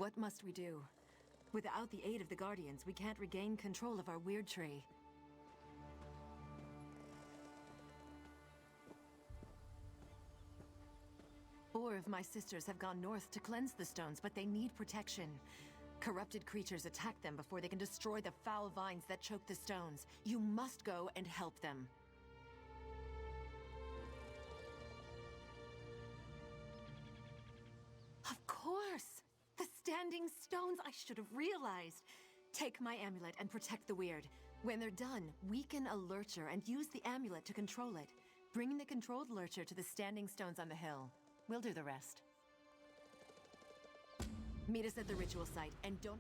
What must we do? Without the aid of the Guardians, we can't regain control of our weird tree. 4 of my sisters have gone north to cleanse the stones, but they need protection. Corrupted creatures attack them before they can destroy the foul vines that choke the stones. You must go and help them. Of course! The standing stones! I should have realized! Take my amulet and protect the weird. When they're done, weaken a lurcher and use the amulet to control it. Bring the controlled lurcher to the standing stones on the hill. We'll do the rest. Meet us at the ritual site, and don't...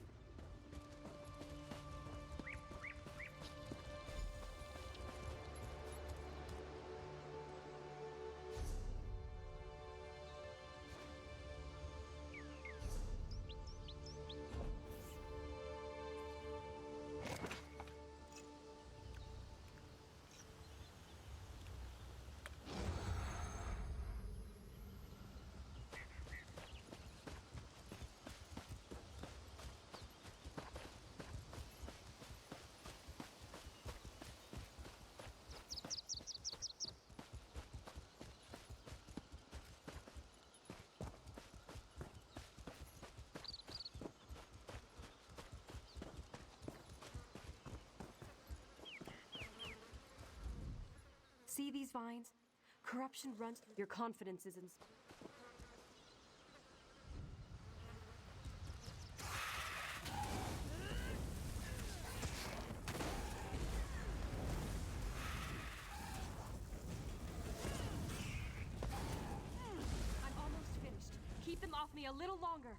See these vines? Corruption runs through your confidences and... I'm almost finished. Keep them off me a little longer.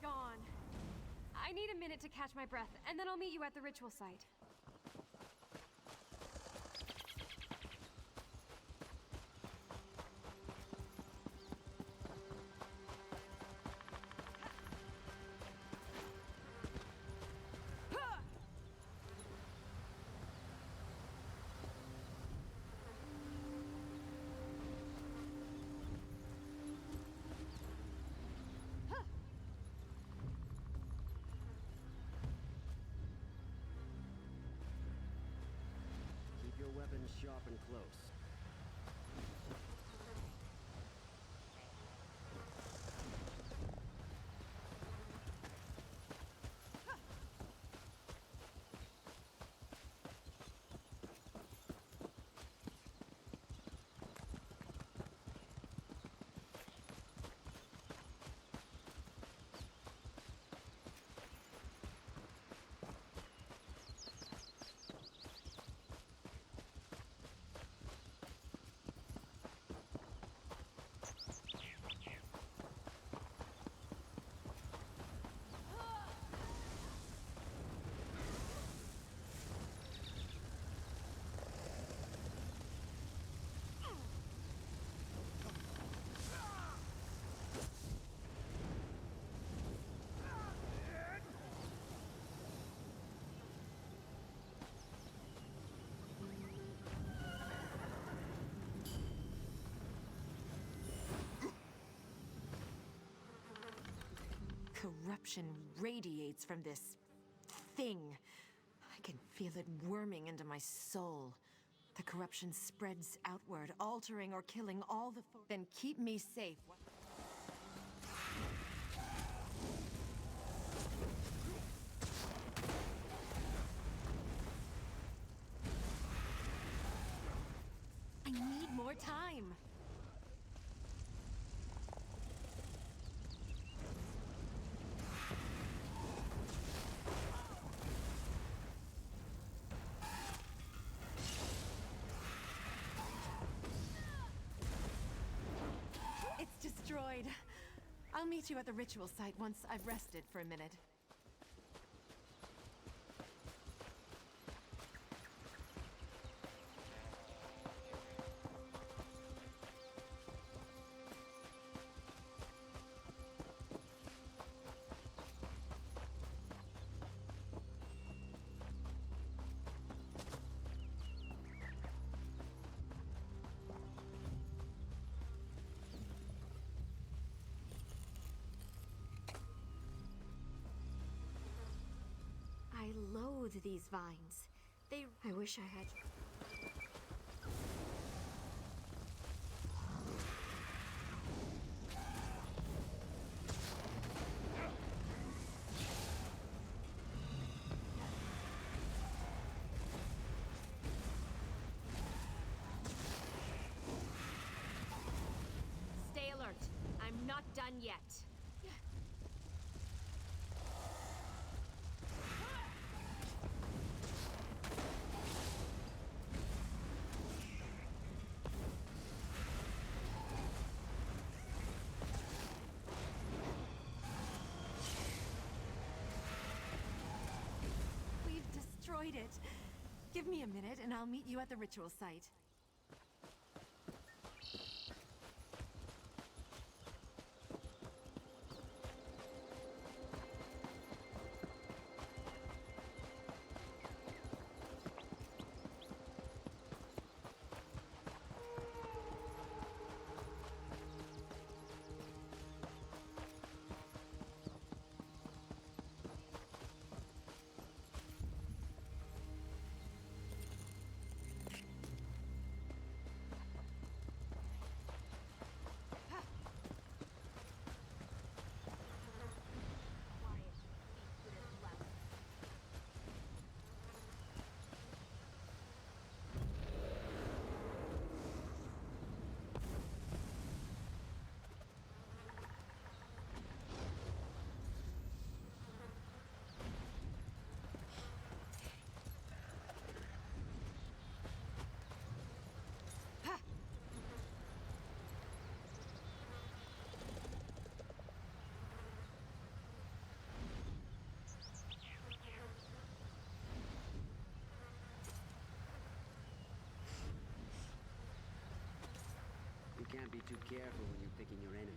Gone. I need a minute to catch my breath, and then I'll meet you at the ritual site. Weapons sharp and close. Corruption radiates from this thing. I can feel it worming into my soul. The corruption spreads outward, altering or killing all the Then keep me safe. I need more time. It's destroyed. I'll meet you at the ritual site once I've rested for a minute. loathe these vines. I wish I had... Stay alert. I'm not done yet. We've destroyed it. Give me a minute and I'll meet you at the ritual site. You can't be too careful when you're picking your enemies.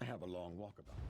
I have a long walkabout.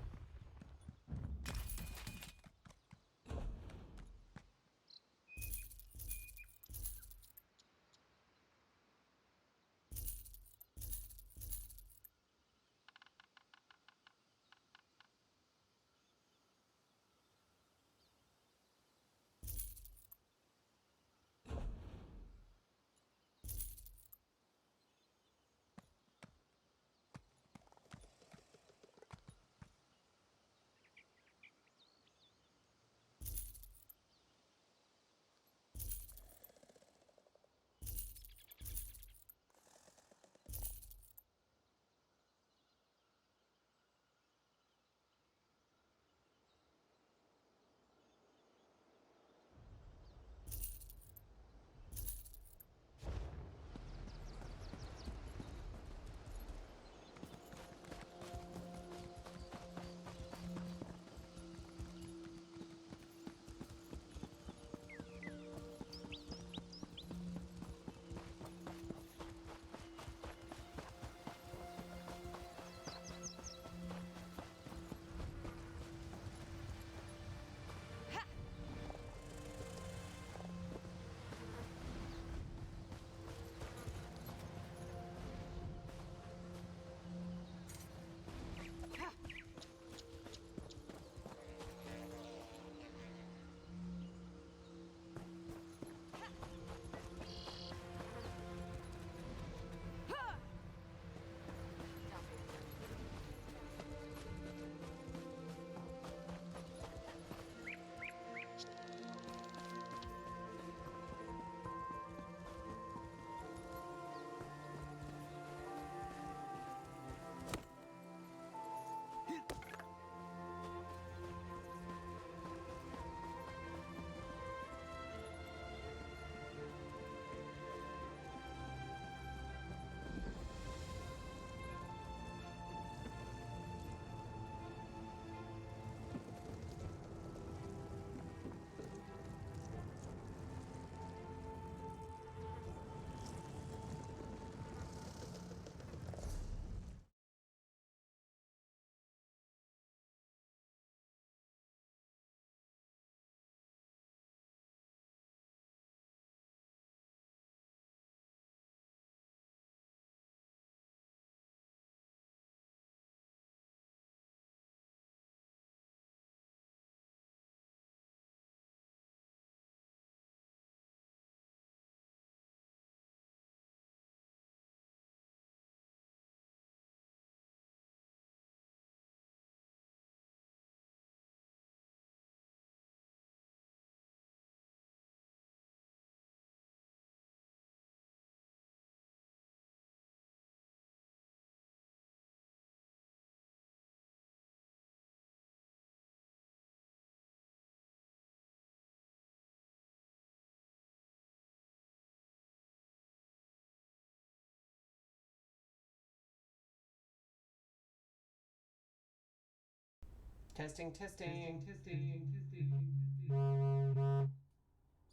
Testing, testing.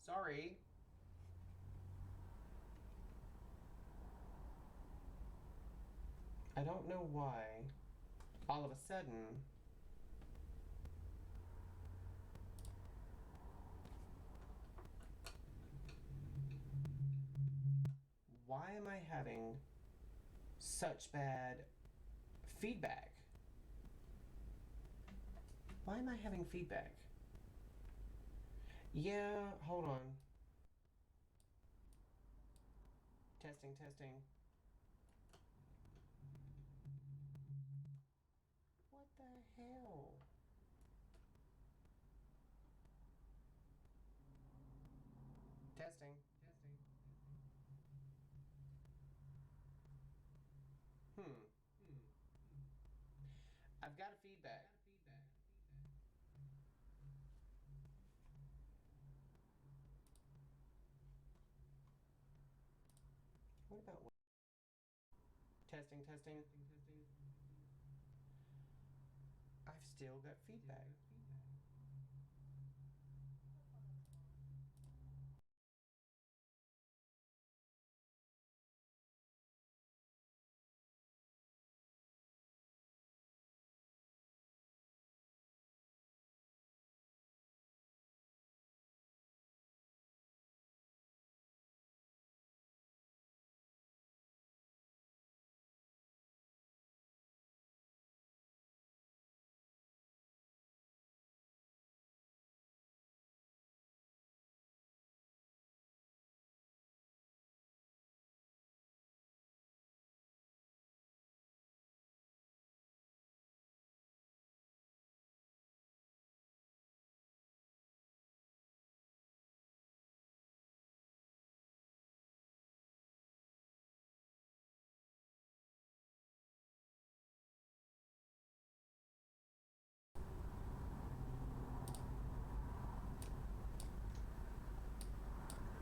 Sorry. I don't know why all of a sudden why am I having such bad feedback? Why am I having feedback? Yeah, hold on. Testing, testing. What the hell? Testing. I've got a feedback. What about testing, testing? I've still got feedback.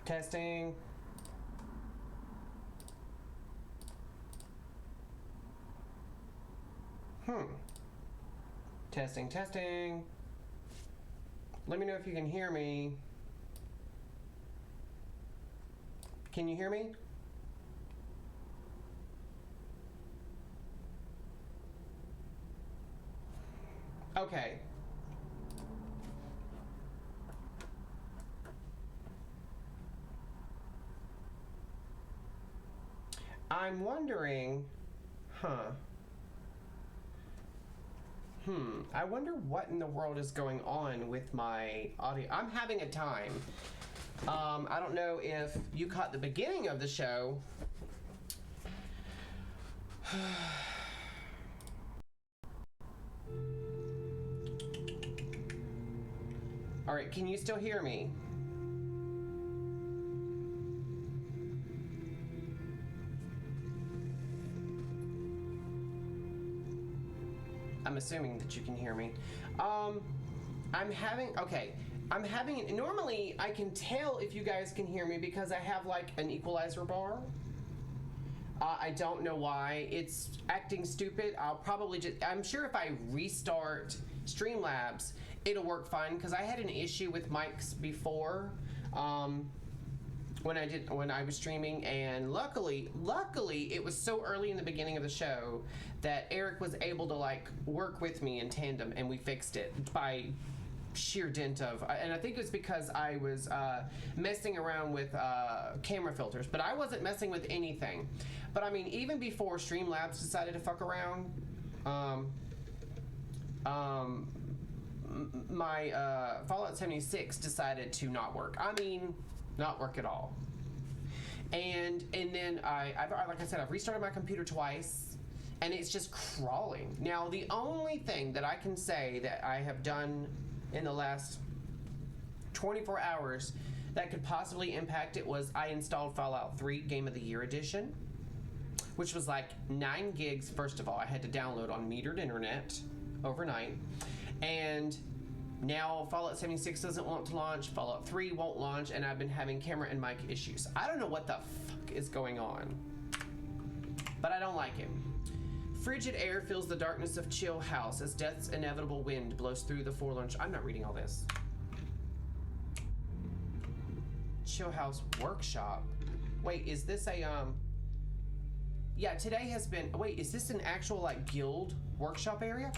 Testing. Testing, testing. Let me know if you can hear me. Can you hear me? Okay. I'm wondering, I wonder what in the world is going on with my audio. I'm having a time. I don't know if you caught the beginning of the show. All right, can you still hear me? I'm assuming that you can hear me. Normally I can tell if you guys can hear me because I have like an equalizer bar. I don't know why it's acting stupid. I'm sure if I restart Streamlabs, it'll work fine because I had an issue with mics before. When I was streaming, and luckily it was so early in the beginning of the show that Eric was able to like work with me in tandem, and we fixed it by sheer dint of, and I think it was because I was messing around with camera filters, but I wasn't messing with anything. But I mean, even before Streamlabs decided to fuck around, my Fallout 76 decided to not work. I mean, not work at all. And then like I said, I've restarted my computer twice, and it's just crawling. Now, the only thing that I can say that I have done in the last 24 hours that could possibly impact it was I installed Fallout 3 Game of the Year Edition, which was like 9 gigs. First of all, I had to download on metered internet overnight, and now Fallout 76 doesn't want to launch, Fallout 3 won't launch, and I've been having camera and mic issues. I don't know what the fuck is going on, but I don't like it. Frigid air fills the darkness of Chill House as death's inevitable wind blows through the forlorn. I'm not reading all this. Chill House workshop. Wait, is this a yeah, today has been. Wait, is this an actual like guild workshop area?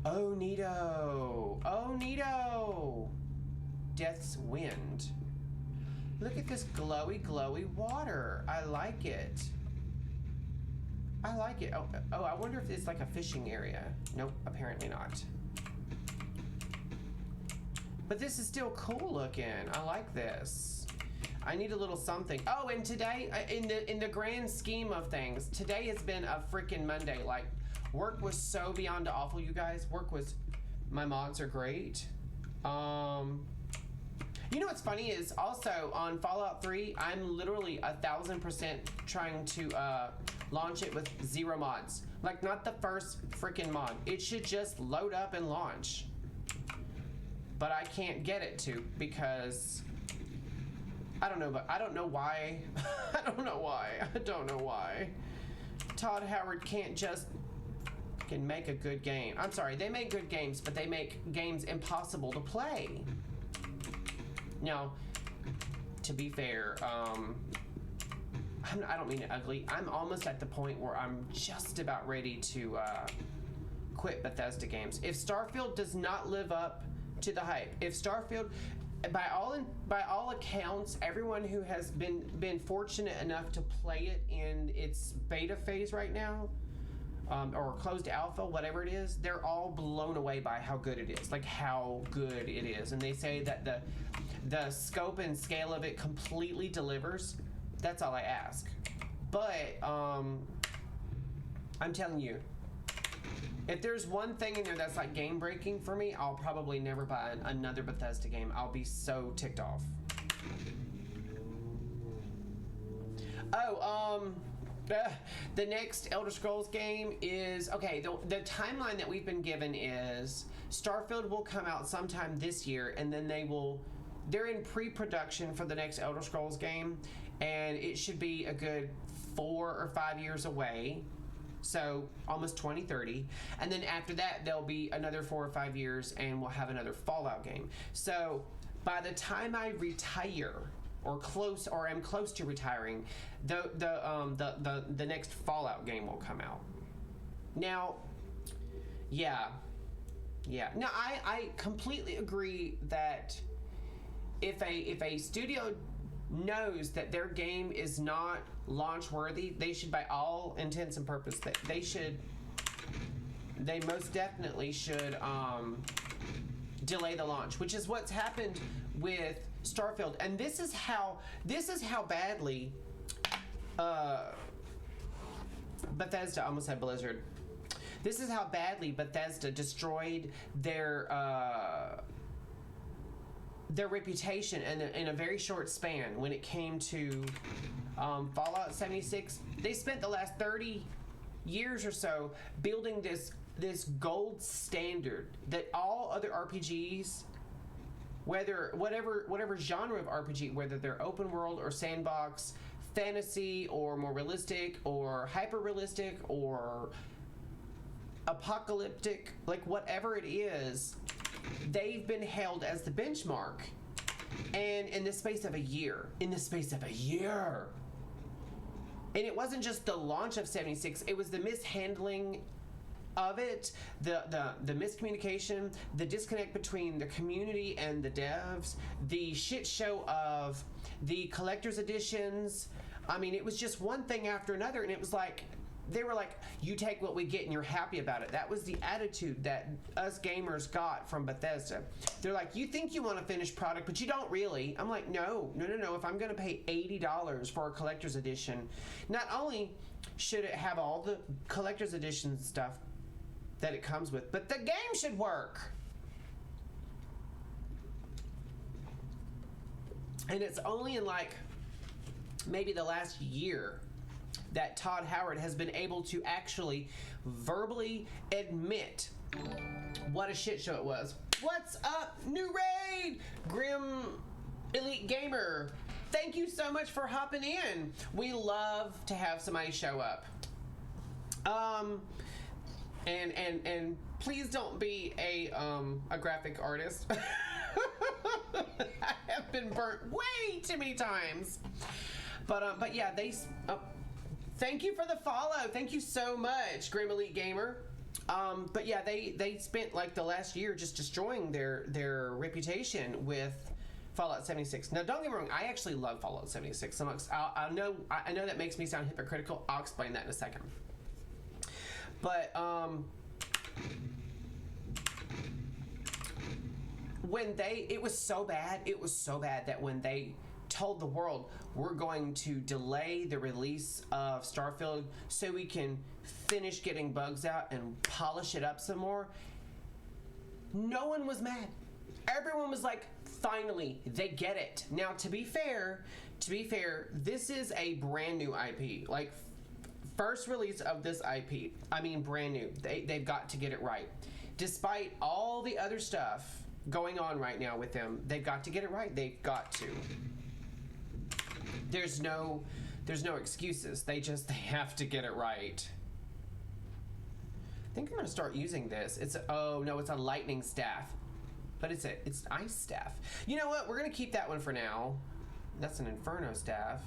Oh, neato. Oh, neato. Death's wind. Look at this glowy, glowy water. I like it. I like it. Oh, I wonder if it's like a fishing area. Nope, apparently not. But this is still cool looking. I like this. I need a little something. Oh, and today, in the grand scheme of things, today has been a freaking Monday. Like, work was so beyond awful, you guys. My mods are great. You know what's funny is also on Fallout 3, I'm literally 1,000% trying to launch it with 0 mods. Like, not the first freaking mod. It should just load up and launch. But I can't get it to because I don't know, but I don't know why. I don't know why. Todd Howard can't just can make a good game. I'm sorry, they make good games, but they make games impossible to play. Now, to be fair, I don't mean it ugly. I'm almost at the point where I'm just about ready to quit Bethesda games. If Starfield does not live up to the hype, if Starfield, by all accounts, everyone who has been fortunate enough to play it in its beta phase right now, or closed alpha, whatever it is, they're all blown away by how good it is, like how good it is. And they say that the scope and scale of it completely delivers. That's all I ask. But I'm telling you, if there's one thing in there that's like game breaking for me, I'll probably never buy another Bethesda game. I'll be so ticked off. Oh, the next Elder Scrolls game is, okay, the timeline that we've been given is Starfield will come out sometime this year, and then they're in pre-production for the next Elder Scrolls game, and it should be a good 4 or 5 years away. So almost 2030. And then after that, there'll be another 4 or 5 years and we'll have another Fallout game. So by the time I retire or am close to retiring, the next Fallout game will come out. Now, yeah. Now I completely agree that if a studio knows that their game is not launch worthy, they should, by all intents and purposes, they most definitely should delay the launch, which is what's happened with Starfield. And this is how badly Bethesda, almost had Blizzard. This is how badly Bethesda destroyed their reputation in a very short span when it came to Fallout 76. They spent the last 30 years or so building this gold standard that all other RPGs, whatever genre of RPG, whether they're open world or sandbox, fantasy or more realistic or hyper realistic or apocalyptic, like whatever it is, they've been held as the benchmark. And in the space of a year, and it wasn't just the launch of 76, it was the mishandling of it, the miscommunication, the disconnect between the community and the devs, the shit show of the collector's editions. I mean, it was just one thing after another, and it was like, they were like, you take what we get and you're happy about it. That was the attitude that us gamers got from Bethesda. They're like, you think you want a finished product, but you don't really. I'm like, no. If I'm going to pay $80 for a collector's edition, not only should it have all the collector's edition stuff that it comes with, but the game should work. And it's only in like maybe the last year that Todd Howard has been able to actually verbally admit what a shit show it was. What's up, new raid? Grim Elite Gamer, thank you so much for hopping in. We love to have somebody show up. Um, and please don't be a graphic artist. I have been burnt way too many times. But yeah, thank you for the follow. Thank you so much, Grim Elite Gamer. But yeah, they spent like the last year just destroying their reputation with Fallout 76. Now, don't get me wrong, I actually love Fallout 76. I know that makes me sound hypocritical. I'll explain that in a second. But it was so bad that when they told the world we're going to delay the release of Starfield so we can finish getting bugs out and polish it up some more, no one was mad. Everyone was like, finally, they get it. Now, to be fair, this is a brand new IP. Like, first release of this IP. I mean, brand new. They've got to get it right. Despite all the other stuff going on right now with them, they've got to get it right. They've got to. There's no excuses. They have to get it right. I think I'm gonna start using this. It's a lightning staff, but it's ice staff. You know what? We're gonna keep that one for now. That's an inferno staff.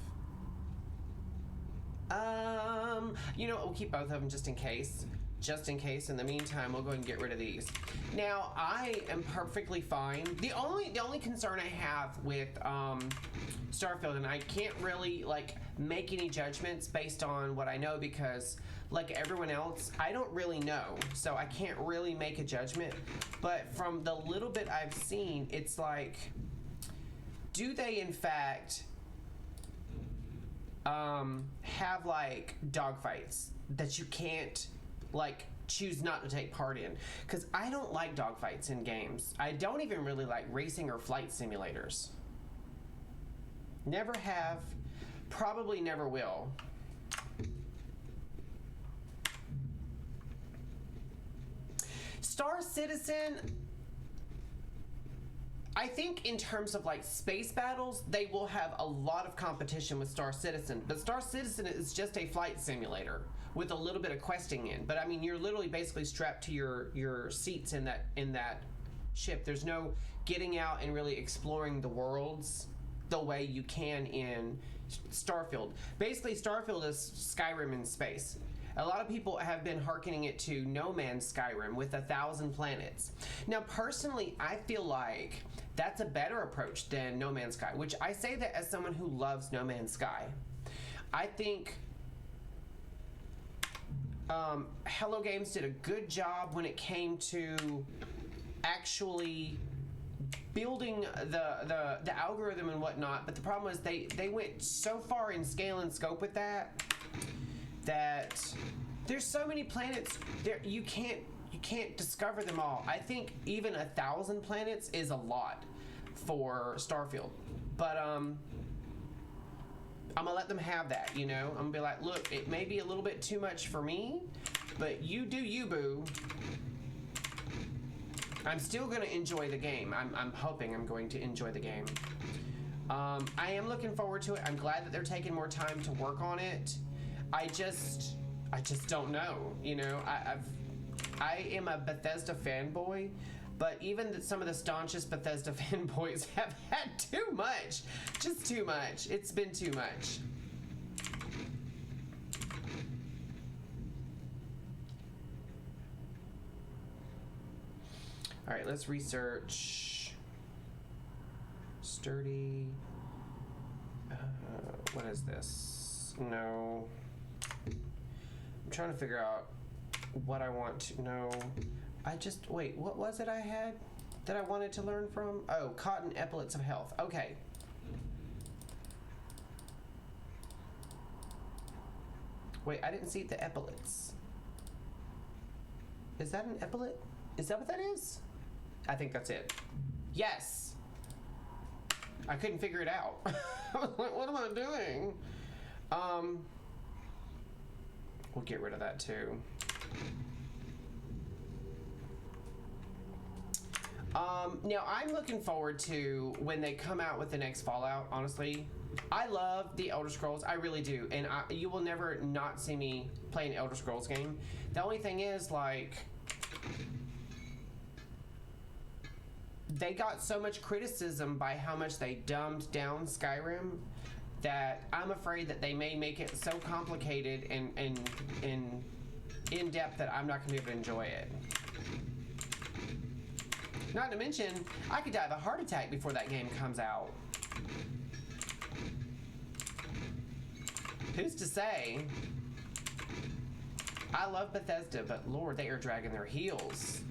You know what? We'll keep both of them just in case. In the meantime, we'll go ahead and get rid of these. Now, I am perfectly fine. The only concern I have with Starfield, and I can't really like make any judgments based on what I know because, like everyone else, I don't really know, so I can't really make a judgment. But from the little bit I've seen, it's like, do they in fact have like dogfights that you can't like choose not to take part in? Because I don't like dogfights in games. I don't even really like racing or flight simulators. Never have, probably never will. Star Citizen, I think in terms of like space battles, they will have a lot of competition with Star Citizen. But Star Citizen is just a flight simulator with a little bit of questing in. But I mean, you're literally basically strapped to your seats in that ship. There's no getting out and really exploring the worlds the way you can in Starfield. Basically, Starfield is Skyrim in space. A lot of people have been hearkening it to No Man's Skyrim with 1,000 planets. Now, personally, I feel like that's a better approach than No Man's Sky, which I say that as someone who loves No Man's Sky. I think Hello Games did a good job when it came to actually building the algorithm and whatnot, but the problem is they went so far in scale and scope with that there's so many planets there you can't discover them all. I think even 1,000 planets is a lot for Starfield, but I'm gonna let them have that, you know. I'm gonna be like, look, it may be a little bit too much for me, but you do you, boo. I'm still gonna enjoy the game. I'm hoping I'm going to enjoy the game. I am looking forward to it. I'm glad that they're taking more time to work on it. I just don't know, you know. I am a Bethesda fanboy, but even some of the staunchest Bethesda fanboys have had too much, just too much. It's been too much. All right, let's research. Sturdy. What is this? No. I'm trying to figure out what I want to know. Wait, what was it I had that I wanted to learn from? Oh, cotton epaulets of health. Okay. Wait, I didn't see the epaulets. Is that an epaulet? Is that what that is? I think that's it. Yes! I couldn't figure it out. I was like, what am I doing? We'll get rid of that too. Now I'm looking forward to when they come out with the next Fallout, honestly. I love the Elder Scrolls, I really do, and you will never not see me play an Elder Scrolls game. The only thing is, like, they got so much criticism by how much they dumbed down Skyrim that I'm afraid that they may make it so complicated and in depth that I'm not gonna be able to enjoy it. Not to mention, I could die of a heart attack before that game comes out. Who's to say? I love Bethesda, but Lord, they are dragging their heels.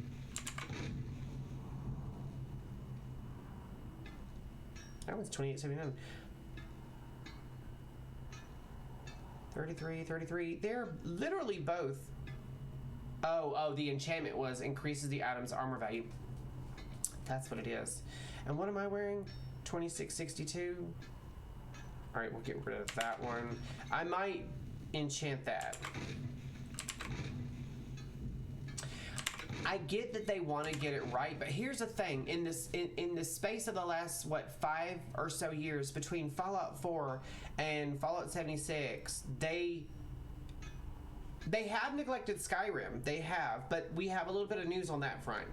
That one's $28.79. 33. They're literally both. Oh, the enchantment was increases the item's armor value. That's what it is. And what am I wearing? 2662. All right, we'll get rid of that one. I might enchant that. I get that they want to get it right, but here's the thing: in the space of the last 5 or so years between Fallout 4 and Fallout 76, they have neglected Skyrim. They have, but we have a little bit of news on that front.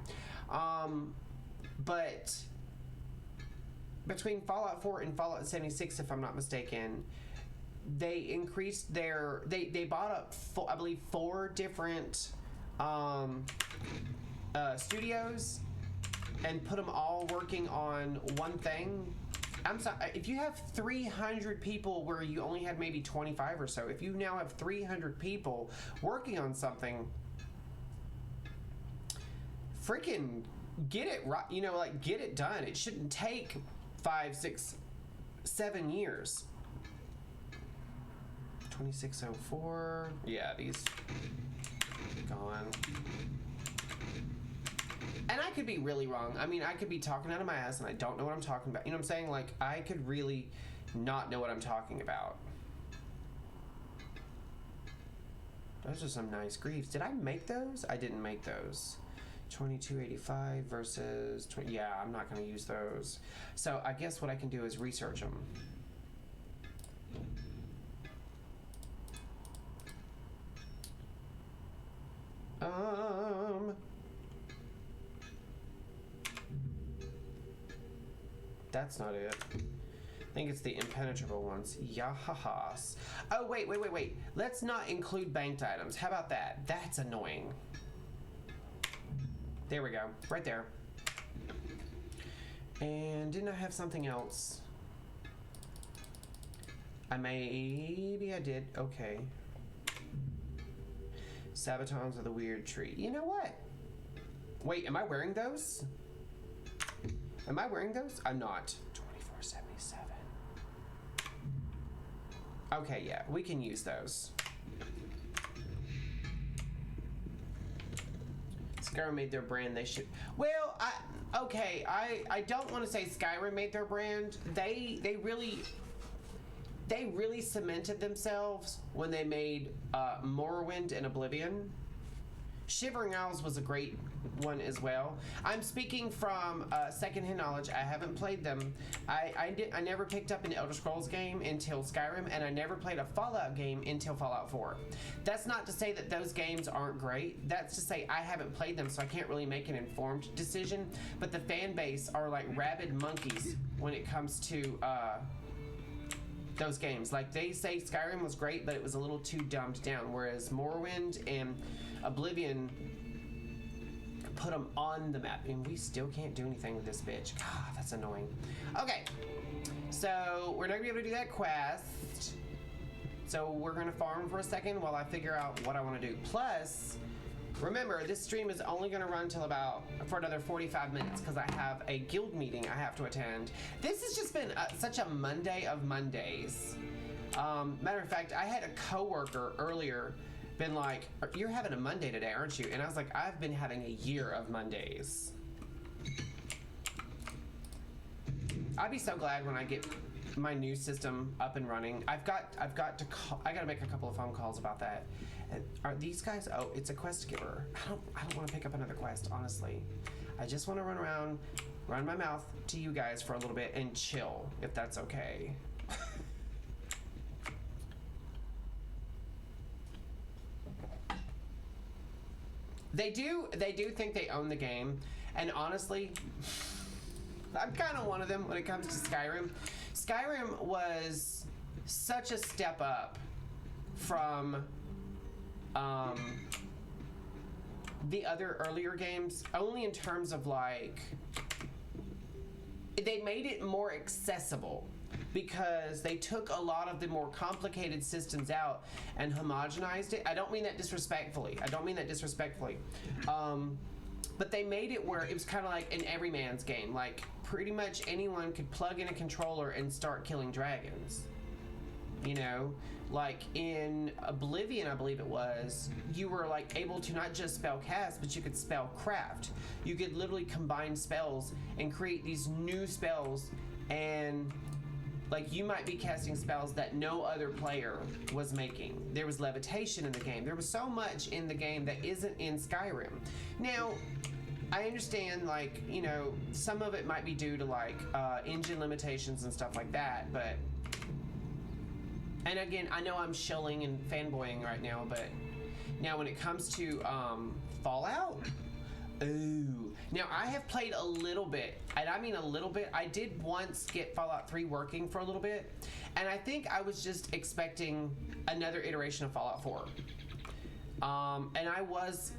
But between Fallout 4 and Fallout 76, if I'm not mistaken, they increased their they bought up I believe 4 different studios and put them all working on one thing. I'm sorry, if you have 300 people where you only had maybe 25 or so, if you now have 300 people working on something, freaking get it right, you know, like, get it done. It shouldn't take 5, 6, 7 years. 2604. Yeah, these gone. And I could be really wrong. I mean, I could be talking out of my ass and I don't know what I'm talking about. You know what I'm saying? Like, I could really not know what I'm talking about. Those are some nice greaves. Did I make those? I didn't make those. 2285 versus 20. Yeah, I'm not going to use those. So I guess what I can do is research them. That's not it. I think it's the impenetrable ones. Yahahas. Oh, wait. Let's not include banked items. How about that? That's annoying. There we go. Right there. And didn't I have something else? Maybe I did. Okay. Sabatons of the weird tree. You know what? Wait, am I wearing those? Am I wearing those? I'm not. 2477. Okay, yeah, we can use those. Skyrim made their brand. They should. Well, I don't want to say Skyrim made their brand. They really cemented themselves when they made Morrowind and Oblivion. Shivering Isles was a great one as well. I'm speaking from secondhand knowledge. I haven't played them. I never picked up an Elder Scrolls game until Skyrim, and I never played a Fallout game until Fallout 4. That's not to say that those games aren't great. That's to say I haven't played them, so I can't really make an informed decision. But the fan base are like rabid monkeys when it comes to those games. Like, they say Skyrim was great, but it was a little too dumbed down, whereas Morrowind and Oblivion put them on the map, and we still can't do anything with this bitch. God, that's annoying. Okay, so we're not gonna be able to do that quest, so we're gonna farm for a second while I figure out what I want to do. Plus, remember, this stream is only going to run till for another 45 minutes because I have a guild meeting I have to attend. This has just been such a Monday of Mondays. Matter of fact, I had a coworker earlier been like, "You're having a Monday today, aren't you?" And I was like, "I've been having a year of Mondays." I'd be so glad when I get my new system up and running. I got to make a couple of phone calls about that. And are these guys? Oh, it's a quest giver. I don't want to pick up another quest, honestly. I just want to run around, run my mouth to you guys for a little bit and chill, if that's okay. They do think they own the game, and honestly, I'm kind of one of them when it comes to Skyrim. Skyrim was such a step up from the other earlier games, only in terms of like, they made it more accessible because they took a lot of the more complicated systems out and homogenized it. I don't mean that disrespectfully. But they made it where it was kind of like an everyman's game. Like, pretty much anyone could plug in a controller and start killing dragons. You know? Like, in Oblivion, I believe it was, you were, like, able to not just spell cast, but you could spell craft. You could literally combine spells and create these new spells, and, like, you might be casting spells that no other player was making. There was levitation in the game. There was so much in the game that isn't in Skyrim. Now, I understand, like, you know, some of it might be due to, like, engine limitations and stuff like that, but... And again, I know I'm shilling and fanboying right now, but... Now, when it comes to, Fallout... Ooh. Now, I have played a little bit, and I mean a little bit. I did once get Fallout 3 working for a little bit, and I think I was just expecting another iteration of Fallout 4. And I was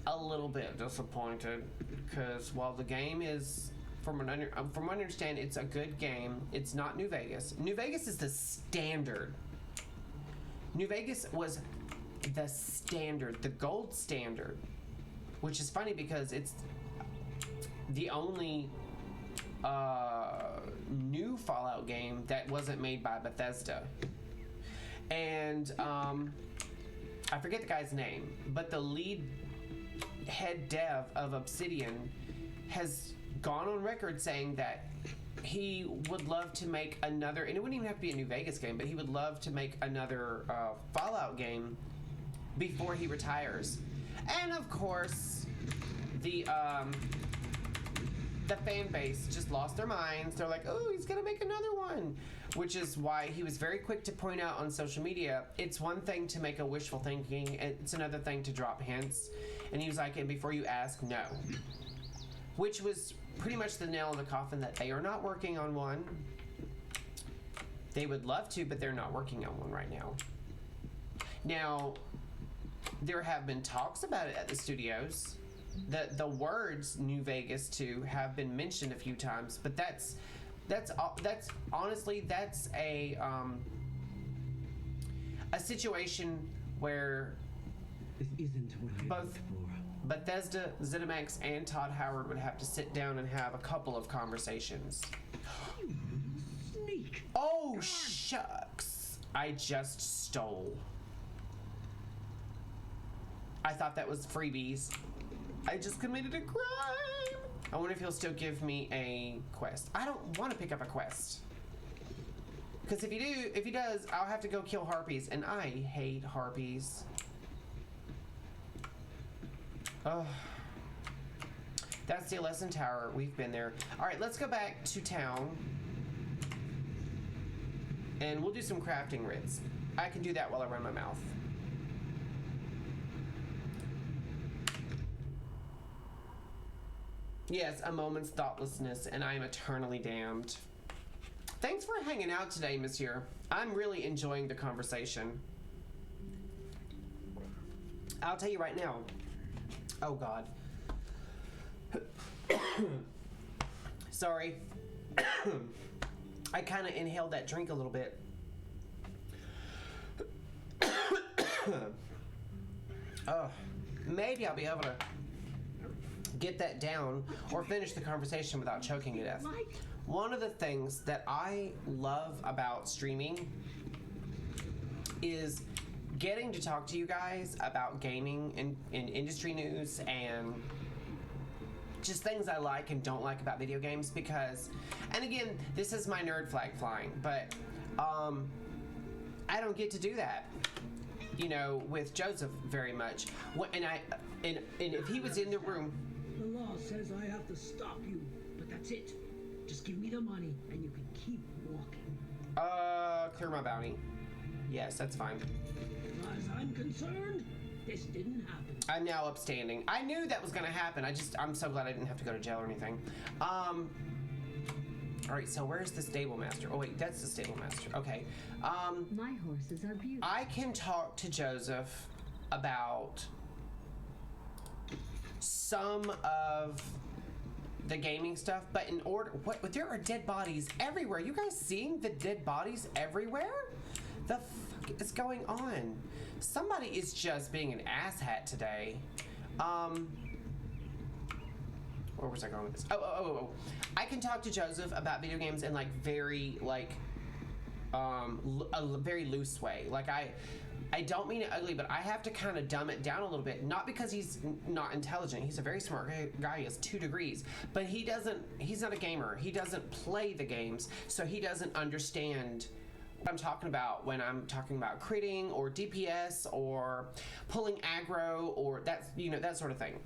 a little bit disappointed, because while the game is, from what I understand, it's a good game. It's not New Vegas. New Vegas is the standard. New Vegas was the standard, the gold standard. Which is funny because it's the only new Fallout game that wasn't made by Bethesda. And I forget the guy's name, but the lead head dev of Obsidian has gone on record saying that he would love to make another, and it wouldn't even have to be a New Vegas game, but he would love to make another Fallout game before he retires. And of course, the fan base just lost their minds. They're like, oh, he's gonna make another one. Which is why he was very quick to point out on social media, it's one thing to make a wishful thinking, and it's another thing to drop hints. And he was like, and before you ask, no. Which was pretty much the nail in the coffin that they are not working on one. They would love to, but they're not working on one right now. Now, there have been talks about it at the studios. The words New Vegas 2 have been mentioned a few times, but that's honestly, that's a situation where This isn't what I both hoped for. Bethesda, ZeniMax, and Todd Howard would have to sit down and have a couple of conversations. Sneak! Oh, shucks. I just stole. I thought that was freebies. I just committed a crime. I wonder if he'll still give me a quest. I don't want to pick up a quest. Because if he does, I'll have to go kill harpies, and I hate harpies. Oh. That's the lesson tower. We've been there. All right, let's go back to town. And we'll do some crafting writs. I can do that while I run my mouth. Yes, a moment's thoughtlessness, and I am eternally damned. Thanks for hanging out today, monsieur. I'm really enjoying the conversation. I'll tell you right now. Oh, God. Sorry. I kind of inhaled that drink a little bit. Oh, maybe I'll be able to get that down or finish the conversation without choking to death. One of the things that I love about streaming is getting to talk to you guys about gaming and industry news and just things I like and don't like about video games, because, and again, this is my nerd flag flying, but I don't get to do that, you know, with Joseph very much. And if he was in the room, the law says I have to stop you, but that's it. Just give me the money and you can keep walking. Clear my bounty. Yes, that's fine. As far as I'm concerned, this didn't happen. I'm now upstanding. I knew that was gonna happen. I'm so glad I didn't have to go to jail or anything. All right, so where's the stable master? Oh wait, that's the stable master. Okay. My horses are beautiful. I can talk to Joseph about some of the gaming stuff, but in order, what? There are dead bodies everywhere. You guys seeing the dead bodies everywhere? The fuck is going on? Somebody is just being an asshat today. Where was I going with this? Oh. I can talk to Joseph about video games in like very like a very loose way. Like I don't mean it ugly, but I have to kind of dumb it down a little bit. Not because he's not intelligent. He's a very smart guy. He has 2 degrees, but he's not a gamer. He doesn't play the games, so he doesn't understand what I'm talking about when I'm talking about critting or DPS or pulling aggro or that's, you know, that sort of thing.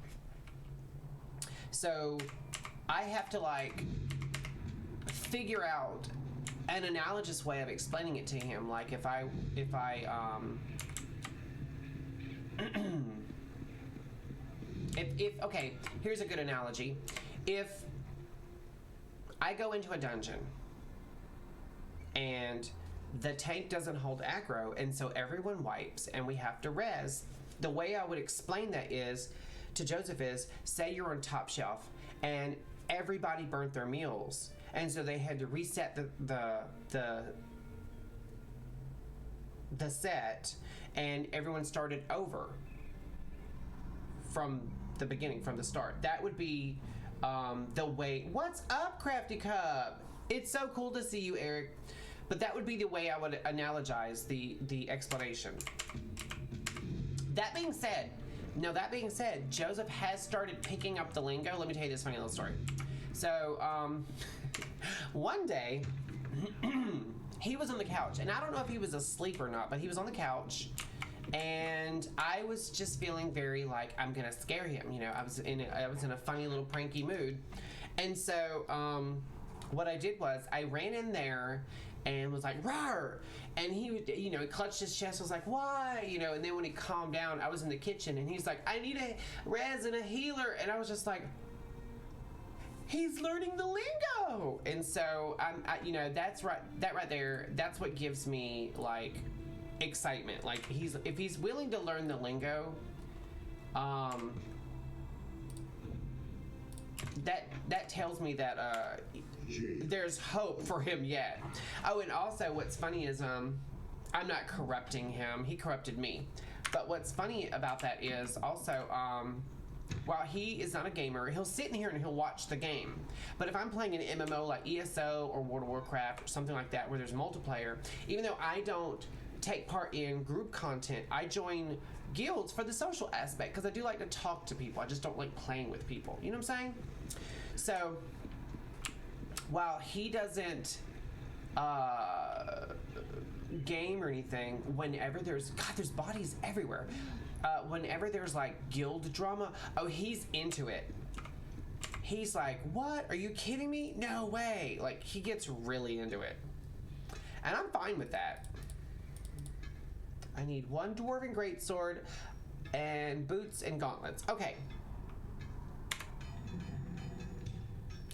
So I have to like figure out an analogous way of explaining it to him. Like if I okay, here's a good analogy. If I go into a dungeon and the tank doesn't hold aggro and so everyone wipes and we have to res, the way I would explain that is to Joseph is, say you're on top shelf and everybody burnt their meals and so they had to reset the set and everyone started over from the beginning, from the start. That would be the way. What's up, Crafty Cup? It's so cool to see you, Eric. But that would be the way I would analogize the explanation. That being said, Joseph has started picking up the lingo. Let me tell you this funny little story. So, one day, he was on the couch, and I don't know if he was asleep or not, but he was on the couch, and I was just feeling very like I'm gonna scare him. You know, I was in a funny little pranky mood, and so what I did was I ran in there and was like, "Rawr!" And he, you know, he clutched his chest, was like, "Why?" You know, and then when he calmed down, I was in the kitchen, and he's like, "I need a res and a healer," and I was just like, he's learning the lingo. And so you know, that right there, that's what gives me like excitement. Like if he's willing to learn the lingo, that tells me that there's hope for him yet. Oh, and also what's funny is I'm not corrupting him, he corrupted me. But what's funny about that is also while he is not a gamer, he'll sit in here and he'll watch the game. But if I'm playing an MMO like ESO or World of Warcraft or something like that where there's multiplayer, even though I don't take part in group content, I join guilds for the social aspect because I do like to talk to people. I just don't like playing with people. You know what I'm saying? So while he doesn't game or anything, whenever there's bodies everywhere. Whenever there's like guild drama, oh, he's into it. He's like, "What? Are you kidding me? No way!" Like he gets really into it, and I'm fine with that. I need 1 dwarven greatsword and boots and gauntlets. Okay.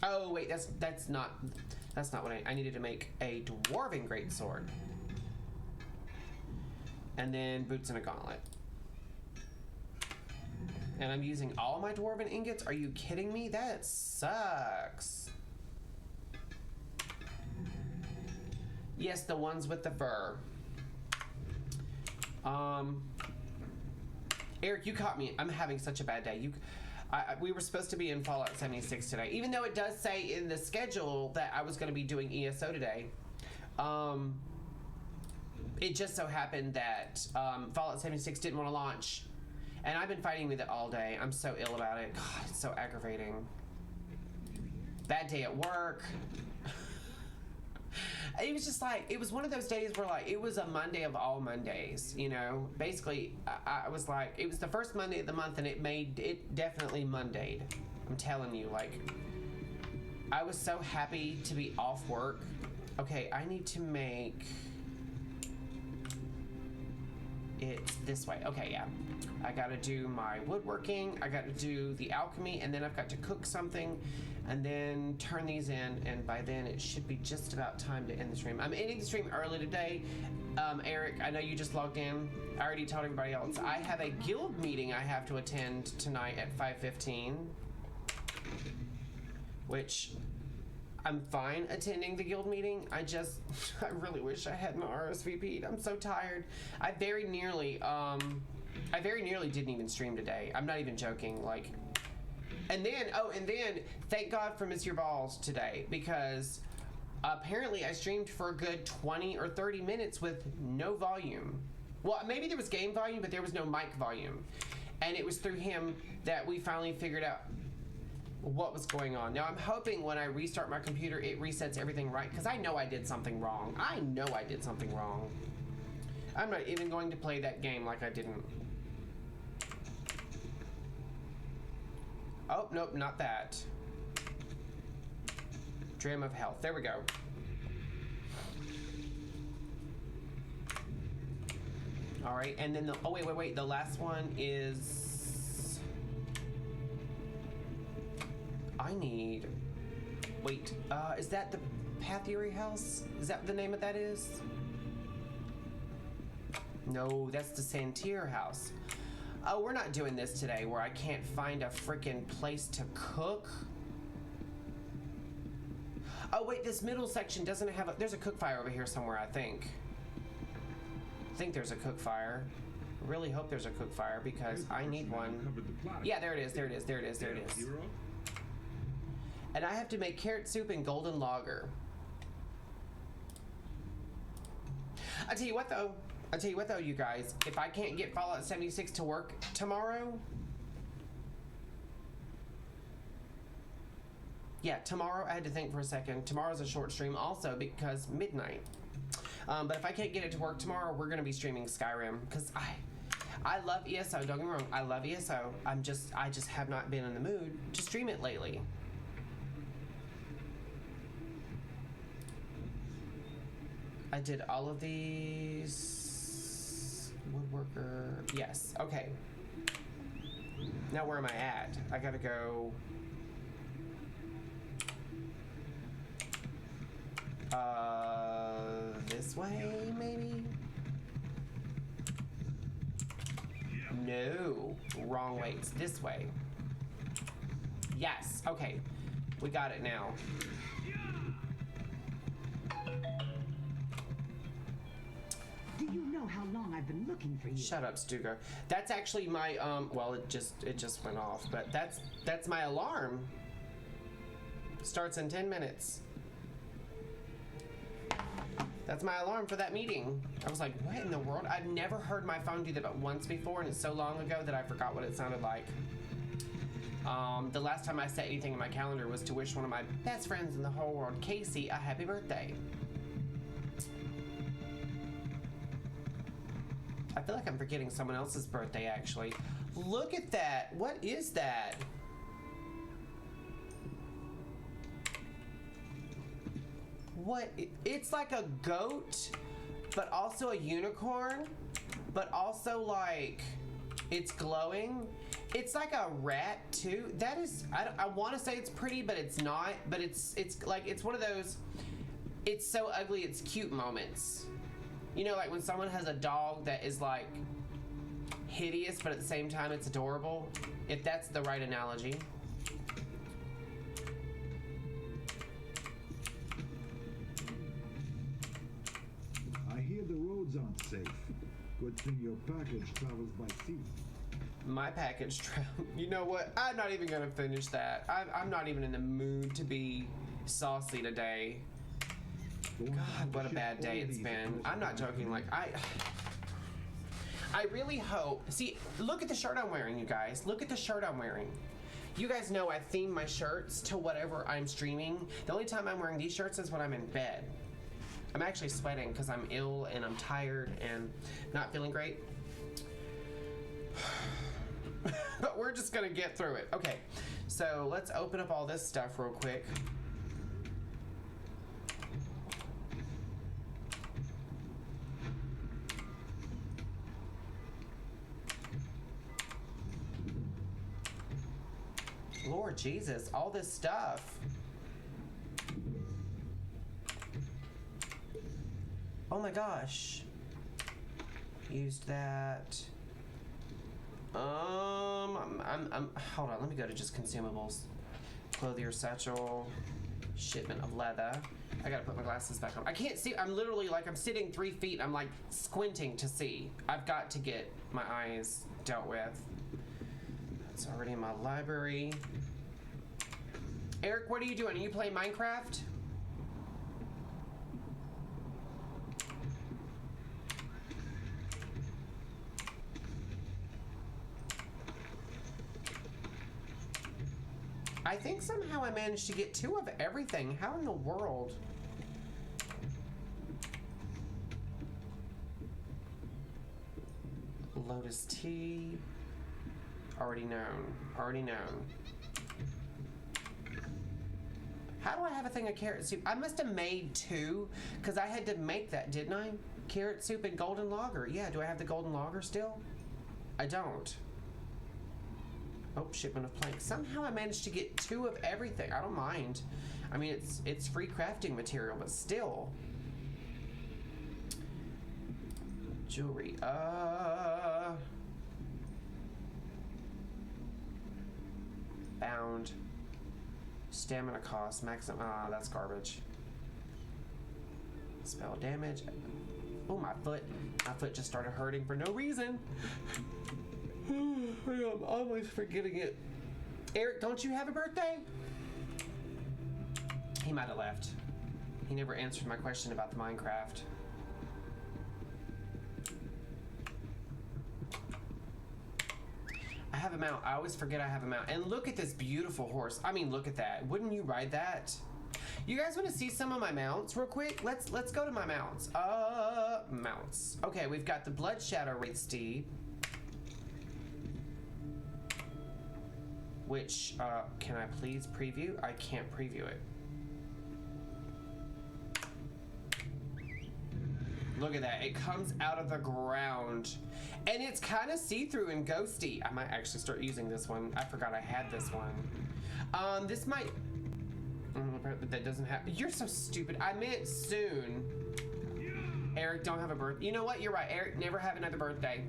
Oh wait, that's not what I needed to make a dwarven greatsword, and then boots and a gauntlet. And I'm using all my dwarven ingots? Are you kidding me? That sucks. Yes, the ones with the fur. Eric, you caught me. I'm having such a bad day. We were supposed to be in Fallout 76 today, even though it does say in the schedule that I was going to be doing ESO today. It just so happened that Fallout 76 didn't want to launch. And I've been fighting with it all day. I'm so ill about it. God, it's so aggravating. Bad day at work. It was just like, it was one of those days where like, it was a Monday of all Mondays, you know? Basically, I was like, it was the first Monday of the month and it definitely Mondayed. I'm telling you, like, I was so happy to be off work Okay, I need to make it this way. Okay, yeah. I gotta do my woodworking, I gotta do the alchemy, and then I've got to cook something, and then turn these in, and by then it should be just about time to end the stream. I'm ending the stream early today. Eric, I know you just logged in. I already told everybody else. I have a guild meeting I have to attend tonight at 5:15, which I'm fine attending the guild meeting. I really wish I hadn't RSVP'd. I'm so tired. I very nearly didn't even stream today. I'm not even joking. Like, and then thank God for Miss Your Balls today, because apparently I streamed for a good 20 or 30 minutes with no volume. Well, maybe there was game volume, but there was no mic volume. And it was through him that we finally figured out what was going on. Now I'm hoping when I restart my computer, it resets everything right, because I know I did something wrong. I know I did something wrong. I'm not even going to play that game like I didn't. Oh, nope, not that. Dream of Health. There we go. All right, and then oh, wait. The last one is... Wait, is that the Pathieri house? Is that the name of that is? No, that's the Santier house. Oh, we're not doing this today where I can't find a freaking place to cook. Oh wait, this middle section doesn't have a, there's a cook fire over here somewhere, I think. I think there's a cook fire. I really hope there's a cook fire because I need one. Yeah, there it is. And I have to make carrot soup and golden lager. I tell you what though, you guys, if I can't get Fallout 76 to work tomorrow, yeah, tomorrow, I had to think for a second. Tomorrow's a short stream also because midnight. But if I can't get it to work tomorrow, we're gonna be streaming Skyrim because I love ESO. Don't get me wrong, I love ESO. I just have not been in the mood to stream it lately. I did all of these. Woodworker. Yes. Okay. Now where am I at? I gotta go. This way, maybe? No. Wrong way. It's this way. Yes. Okay. We got it now. Do you know how long I've been looking for you? Shut up, Stuga. That's actually my well, it just went off, but that's my alarm. Starts in 10 minutes. That's my alarm for that meeting. I was like, what in the world? I've never heard my phone do that but once before, and it's so long ago that I forgot what it sounded like. The last time I set anything in my calendar was to wish one of my best friends in the whole world, Casey, a happy birthday. I feel like I'm forgetting someone else's birthday, actually. Look at that. What is that? What? It's like a goat, but also a unicorn, but also like it's glowing. It's like a rat too. That is, I want to say it's pretty, but it's not. But it's like, it's one of those, it's so ugly, it's cute moments. You know, like when someone has a dog that is like hideous, but at the same time it's adorable, if that's the right analogy. I hear the roads aren't safe. Good thing your package travels by sea. My package travel. You know what? I'm not even gonna finish that. I'm not even in the mood to be saucy today. God, what a bad day it's been. I'm not joking. Like, I really hope. See, look at the shirt I'm wearing, you guys. Look at the shirt I'm wearing. You guys know I theme my shirts to whatever I'm streaming. The only time I'm wearing these shirts is when I'm in bed. I'm actually sweating because I'm ill and I'm tired and not feeling great. But we're just gonna get through it. Okay, so let's open up all this stuff real quick. Lord Jesus, all this stuff. Oh my gosh. Used that. I'm hold on, let me go to just consumables. Clothier satchel, shipment of leather. I gotta put my glasses back on. I can't see, I'm literally like, I'm sitting 3 feet, I'm like squinting to see. I've got to get my eyes dealt with. It's already in my library. Eric, what are you doing? Are you playing Minecraft? I think somehow I managed to get 2 of everything. How in the world? Lotus tea. Already known. Already known. How do I have a thing of carrot soup? I must have made 2 because I had to make that, didn't I? Carrot soup and golden lager. Yeah, do I have the golden lager still? I don't. Oh, shipment of planks. Somehow I managed to get 2 of everything. I don't mind. I mean, it's free crafting material, but still. Jewelry. Bound. Stamina cost. Maximum. That's garbage. Spell damage. Oh, my foot. My foot just started hurting for no reason. I'm always forgetting it. Eric, don't you have a birthday? He might have left. He never answered my question about the Minecraft. I have a mount. I always forget I have a mount. And look at this beautiful horse. I mean, look at that. Wouldn't you ride that? You guys want to see some of my mounts real quick? Let's go to my mounts. Mounts. Okay, we've got the Blood Shadow Wraith Steed. Which, can I please preview? I can't preview it. Look at that. It comes out of the ground. And it's kind of see-through and ghosty. I might actually start using this one. I forgot I had this one. This might... that doesn't have... You're so stupid. I meant soon. Eric, don't have a birthday. You know what? You're right. Eric, never have another birthday.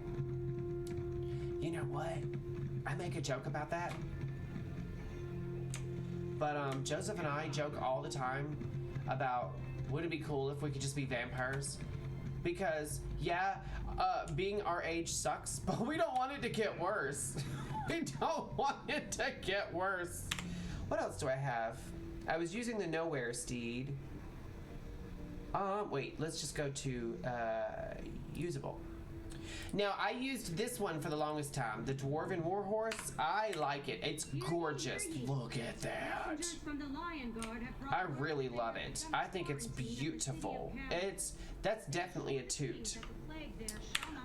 You know what? I make a joke about that. But Joseph and I joke all the time about, would it be cool if we could just be vampires? Because, yeah, being our age sucks, but we don't want it to get worse. We don't want it to get worse. What else do I have? I was using the Nowhere Steed. Wait, let's just go to usable. Now, I used this one for the longest time, the Dwarven Warhorse. I like it. It's gorgeous. Look at that. I really love it. I think it's beautiful. That's definitely a toot.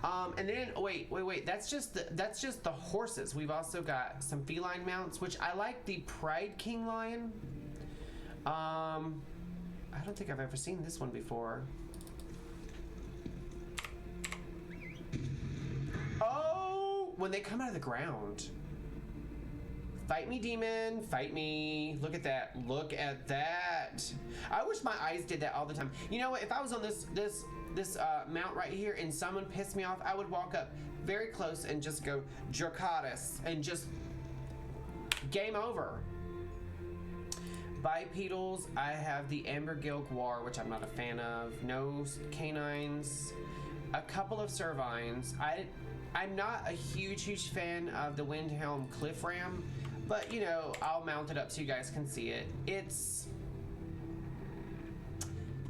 And then wait. That's just the horses. We've also got some feline mounts, which I like the Pride King Lion. I don't think I've ever seen this one before. Oh, when they come out of the ground. Fight me, demon. Fight me. Look at that. Look at that. I wish my eyes did that all the time. You know what? If I was on this mount right here and someone pissed me off, I would walk up very close and just go Dracatus and just game over. Bipedals, I have the Ambergill Guar, which I'm not a fan of. No canines. A couple of Cervines. I'm not a huge fan of the Windhelm Cliff Ram, but you know, I'll mount it up so you guys can see it.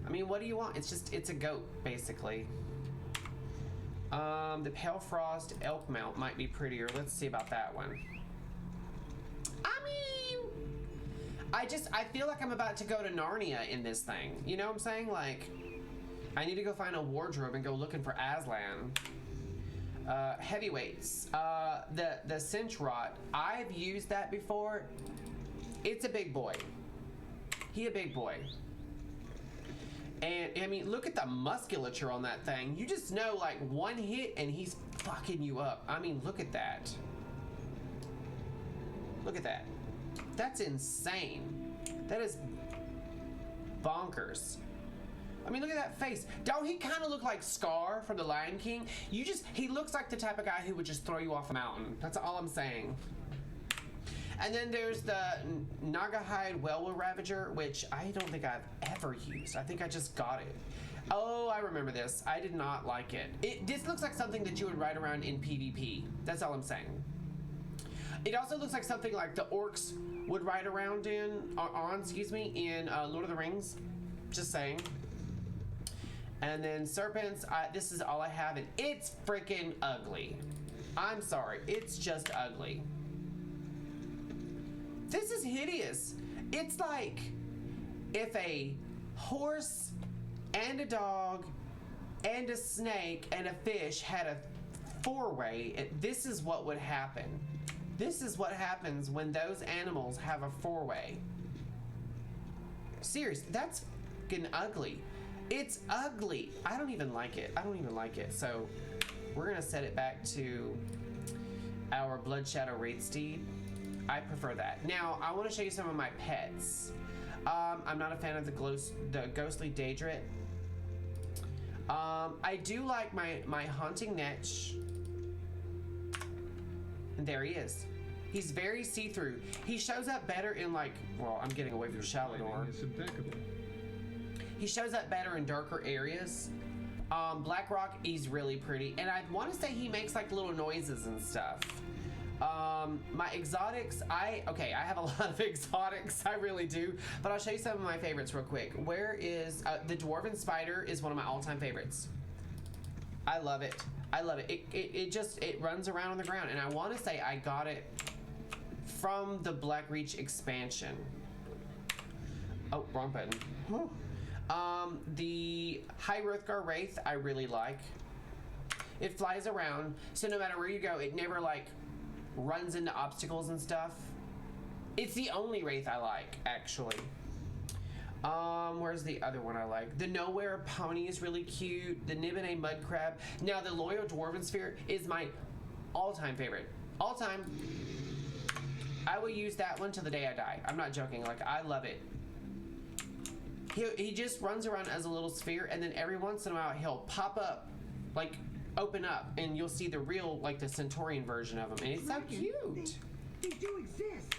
I mean, what do you want? It's a goat, basically. The Pale Frost Elk mount might be prettier. Let's see about that one. I feel like I'm about to go to Narnia in this thing. You know what I'm saying? Like, I need to go find a wardrobe and go looking for Aslan. Heavyweights. The Cinch Rot. I've used that before. It's a big boy. He a big boy. And, I mean, look at the musculature on that thing. You just know, like, one hit and he's fucking you up. I mean, look at that. Look at that. That's insane. That is bonkers. I mean, look at that face. Don't he kind of look like Scar from The Lion King? He looks like the type of guy who would just throw you off a mountain. That's all I'm saying. And then there's the Nagahide Whelwa Ravager, which I don't think I've ever used. I think I just got it. Oh, I remember this. I did not like it. This looks like something that you would ride around in PvP. That's all I'm saying. It also looks like something like the orcs would ride around in Lord of the Rings. Just saying. And then serpents, this is all I have, and it's freaking ugly. I'm sorry, it's just ugly. This is hideous. It's like if a horse and a dog and a snake and a fish had a four-way, this is what would happen. This is what happens when those animals have a four-way. Seriously, that's fucking ugly. It's ugly. I don't even like it. I don't even like it. So we're gonna set it back to our Blood Shadow Raid Steed. I prefer that. Now, I want to show you some of my pets. I'm not a fan of the Ghostly Daedrit. I do like my Haunting Netch. And there he is. He's very see-through. He shows up better in I'm getting away from Shalador. It's impeccable. He shows up better in darker areas. Blackrock, he's really pretty. And I want to say he makes little noises and stuff. My exotics, I have a lot of exotics, I really do, but I'll show you some of my favorites real quick. Where is, the Dwarven Spider is one of my all-time favorites. I love it. I love it. It runs around on the ground, and I want to say I got it from the Blackreach expansion. Oh, wrong button. The High Hrothgar Wraith, I really like. It flies around, so no matter where you go, it never runs into obstacles and stuff. It's the only Wraith I like, actually. Where's the other one I like? The Nowhere Pony is really cute. The Nibene Mud Crab. Now, the Loyal Dwarven Sphere is my all-time favorite. All-time. I will use that one till the day I die. I'm not joking. I love it. He just runs around as a little sphere, and then every once in a while he'll pop up, open up, and you'll see the real, the Centaurian version of him, and it's so cute. They do exist.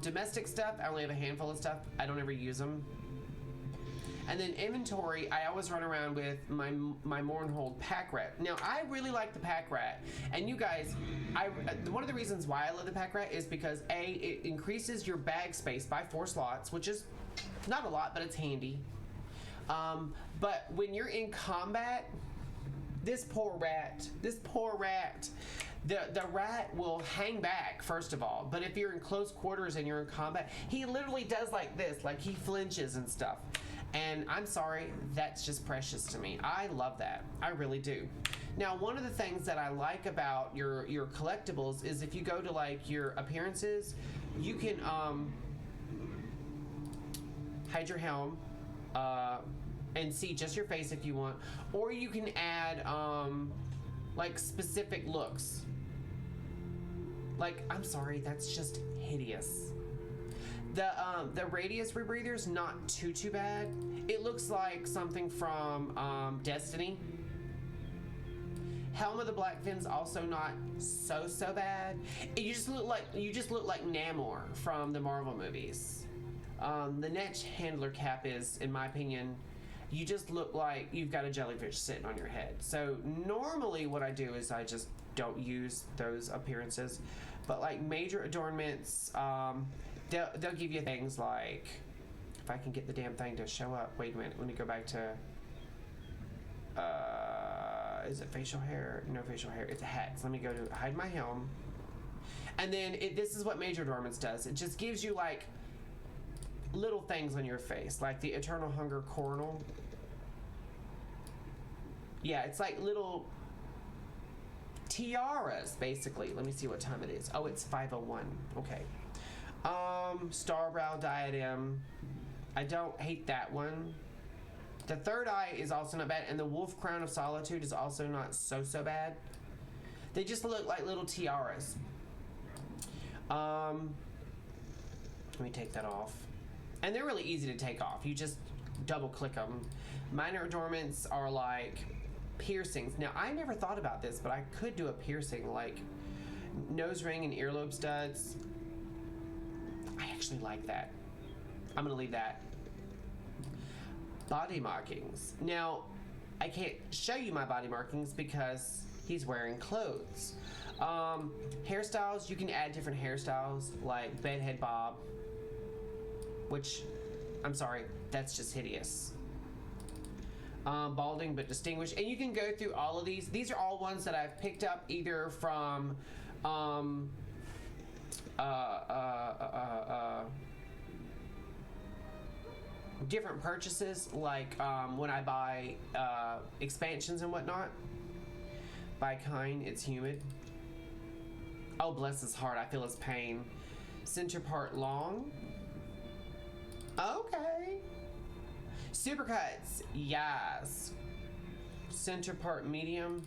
Domestic stuff, I only have a handful of stuff. I don't ever use them. And then inventory, I always run around with my Mournhold Pack Rat. Now, I really like the Pack Rat, and you guys, one of the reasons why I love the Pack Rat is because it increases your bag space by 4 slots, which is not a lot, but it's handy. But when you're in combat, this poor rat, the rat will hang back, first of all. But if you're in close quarters and you're in combat, he literally does this, he flinches and stuff. And I'm sorry, that's just precious to me. I love that. I really do. Now, one of the things that I like about your collectibles is if you go to your appearances, you can hide your helm and see just your face if you want, or you can add specific looks. I'm sorry, that's just hideous. The Radius Rebreather's not too bad. It looks like something from Destiny. Helm of the Blackfin's also not so bad. You just look like Namor from the Marvel movies. The Netch Handler cap is, in my opinion, you just look like you've got a jellyfish sitting on your head. So normally what I do is I just don't use those appearances, but major adornments, they'll give you things like, if I can get the damn thing to show up. Wait a minute, let me go back to, is it facial hair? No facial hair, it's a hat. So let me go to hide my helm. And then this is what Major Adornments does. It just gives you little things on your face, like the Eternal Hunger Coronal. Yeah, it's little tiaras, basically. Let me see what time it is. Oh, it's 5:01. Okay. Starbrow Diadem. I don't hate that one. The Third Eye is also not bad, and the Wolf Crown of Solitude is also not so bad. They just look like little tiaras. Let me take that off. And they're really easy to take off. You just double click them. Minor adornments are like piercings. Now, I never thought about this, but I could do a piercing like nose ring and earlobe studs. I actually like that. I'm gonna leave that. Body markings. Now, I can't show you my body markings because he's wearing clothes. Hairstyles, you can add different hairstyles like bedhead bob, which, I'm sorry, that's just hideous. Balding but distinguished, and you can go through all of these. These are all ones that I've picked up either from different purchases, like when I buy expansions and whatnot. By kind, it's humid. Oh, bless his heart, I feel his pain. Center part long. Okay. Supercuts, yes. Center part medium.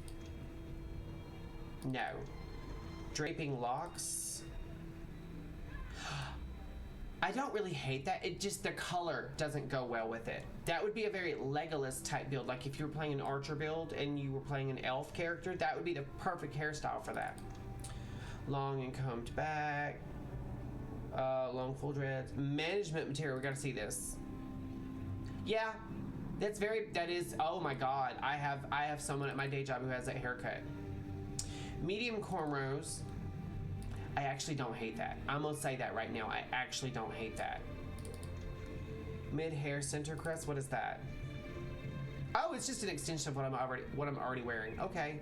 No. Draping locks. I don't really hate that. It just, the color doesn't go well with it. That would be a very Legolas type build. Like if you were playing an archer build and you were playing an elf character, that would be the perfect hairstyle for that. Long and combed back. Long full dreads. Management material, we gotta see this. Yeah, that is, oh my God. I have someone at my day job who has that haircut. Medium cornrows. I actually don't hate that. I'm gonna say that right now. I actually don't hate that. Mid hair center crest. What is that? Oh, it's just an extension of what I'm already wearing. Okay.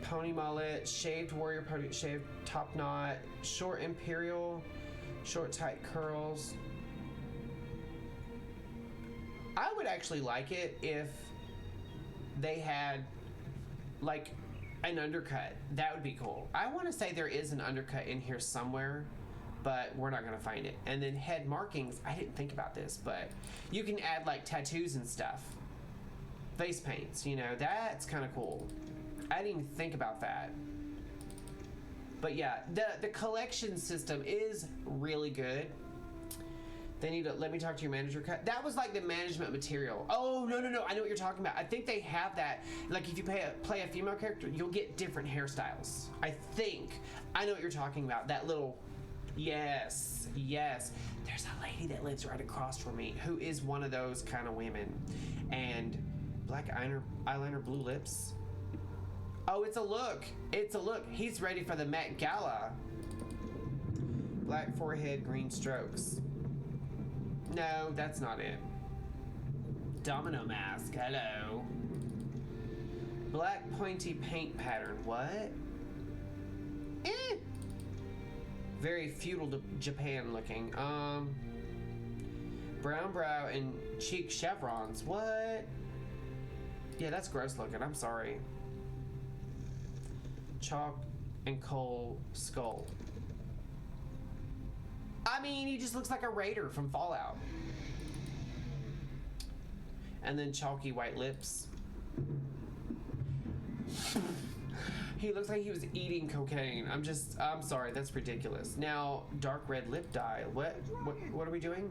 Pony mullet, shaved warrior pony, shaved top knot, short imperial, short tight curls. I would actually like it if they had like an undercut. That would be cool. I want to say there is an undercut in here somewhere, but we're not going to find it. And then head markings. I didn't think about this, but you can add like tattoos and stuff. Face paints, you know, that's kind of cool. I didn't even think about that. But yeah, the collection system is really good. They need to let me talk to your manager cut. That was like the management material. Oh, no. I know what you're talking about. I think they have that. Like if you play a female character, you'll get different hairstyles. I think. I know what you're talking about. That little, yes. There's a lady that lives right across from me who is one of those kind of women. And black eyeliner, blue lips. Oh, it's a look. He's ready for the Met Gala. Black forehead, green strokes. No, that's not it. Domino mask, hello. Black pointy paint pattern, what? Very feudal Japan looking. Brown brow and cheek chevrons, what? Yeah, that's gross looking, I'm sorry. Chalk and coal skull. I mean, he just looks like a raider from Fallout. And then chalky white lips. He looks like he was eating cocaine. I'm sorry, that's ridiculous. Now, dark red lip dye. What are we doing?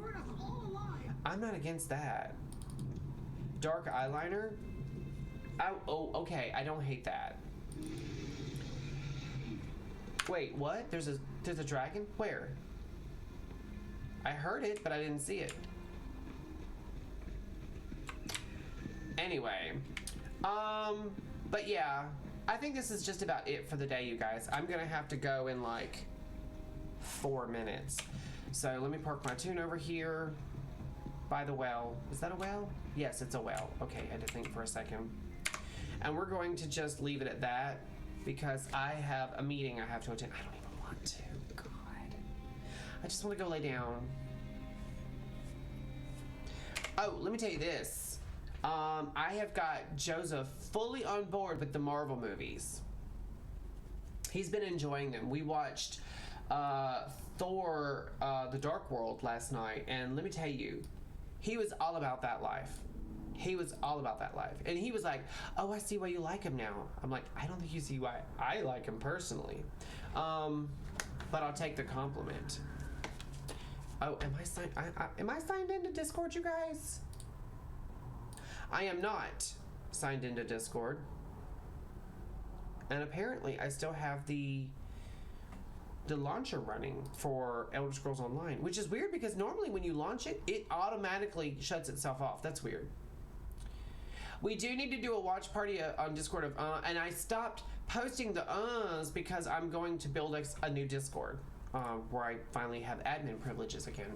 I'm not against that. Dark eyeliner? Oh, okay, I don't hate that. Wait, what? There's a dragon? Where? I heard it, but I didn't see it. Anyway, but yeah, I think this is just about it for the day, you guys. I'm gonna have to go in like 4 minutes. So let me park my tune over here by the well. Is that a well? Yes, it's a well. Okay, I had to think for a second. And we're going to just leave it at that because I have a meeting I have to attend. I don't even want to. God. I just want to go lay down. Oh, let me tell you this. I have got Joseph fully on board with the Marvel movies. He's been enjoying them. We watched Thor, The Dark World last night, and let me tell you, he was all about that life. He was all about that life. And he was like, oh, I see why you like him now. I'm like, I don't think you see why I like him personally. but I'll take the compliment. Oh, am I signed? Am I signed into Discord, you guys? I am not signed into Discord. And apparently I still have the launcher running for Elder Scrolls Online, which is weird because normally when you launch it, it automatically shuts itself off. That's weird. We do need to do a watch party on Discord of and I stopped posting the because I'm going to build a new Discord where I finally have admin privileges again.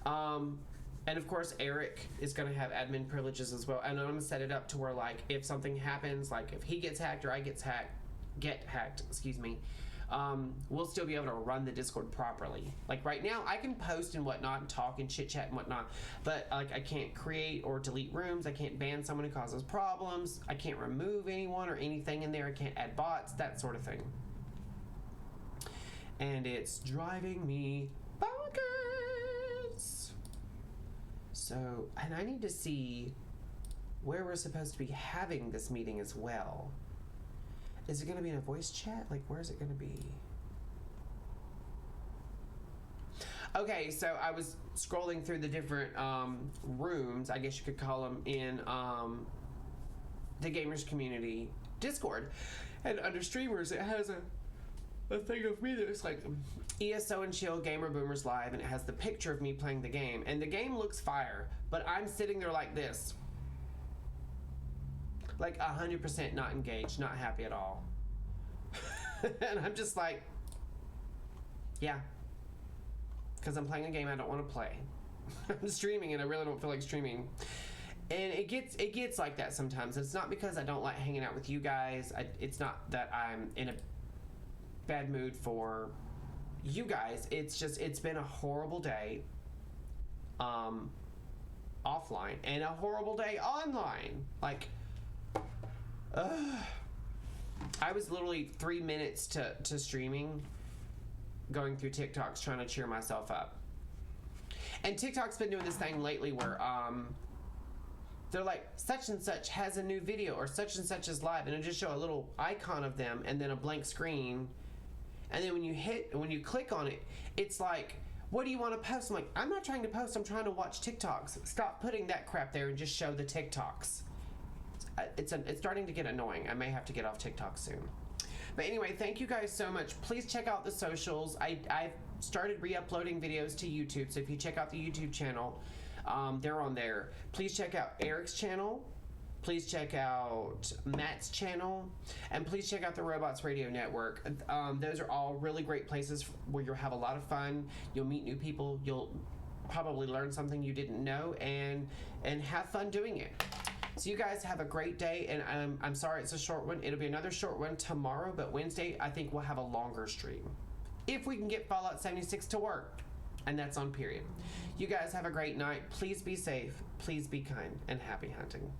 And of course Eric is going to have admin privileges as well, and I'm going to set it up to where, like, if something happens, like if he gets hacked or I get hacked, excuse me, we'll still be able to run the Discord properly. Like right now I can post and whatnot and talk and chit chat and whatnot, but like I can't create or delete rooms, I can't ban someone who causes problems, I can't remove anyone or anything in there, I can't add bots, that sort of thing. And it's driving me bonkers. So, and I need to see where we're supposed to be having this meeting as well. Is it going to be in a voice chat? Like, where is it going to be? Okay, so I was scrolling through the different rooms, I guess you could call them, in the gamers community Discord. And under streamers, it has a thing of me that's like ESO and Chill Gamer Boomers Live, and it has the picture of me playing the game. And the game looks fire, but I'm sitting there like this. Like 100% not engaged, not happy at all. And I'm just like, yeah. Because I'm playing a game I don't want to play. I'm streaming and I really don't feel like streaming. And it gets like that sometimes. It's not because I don't like hanging out with you guys. It's not that I'm in a bad mood for you guys. It's just, it's been a horrible day offline and a horrible day online. Like, I was literally 3 minutes to streaming, going through TikToks trying to cheer myself up. And TikTok's been doing this thing lately where they're like, such and such has a new video, or such and such is live, and it'll just show a little icon of them and then a blank screen. And then when you click on it, it's like, what do you want to post? I'm like, I'm not trying to post, I'm trying to watch TikToks. Stop putting that crap there and just show the TikToks. It's starting to get annoying. I may have to get off TikTok soon. But anyway, thank you guys so much. Please check out the socials. I've started re-uploading videos to YouTube, so if you check out the YouTube channel, they're on there. Please check out Eric's channel. Please check out Matt's channel. And please check out the Robots Radio Network. Those are all really great places where you'll have a lot of fun. You'll meet new people. You'll probably learn something you didn't know and have fun doing it. So you guys have a great day, and I'm sorry it's a short one. It'll be another short one tomorrow, but Wednesday I think we'll have a longer stream. If we can get Fallout 76 to work. And that's on period. You guys have a great night. Please be safe. Please be kind, and happy hunting.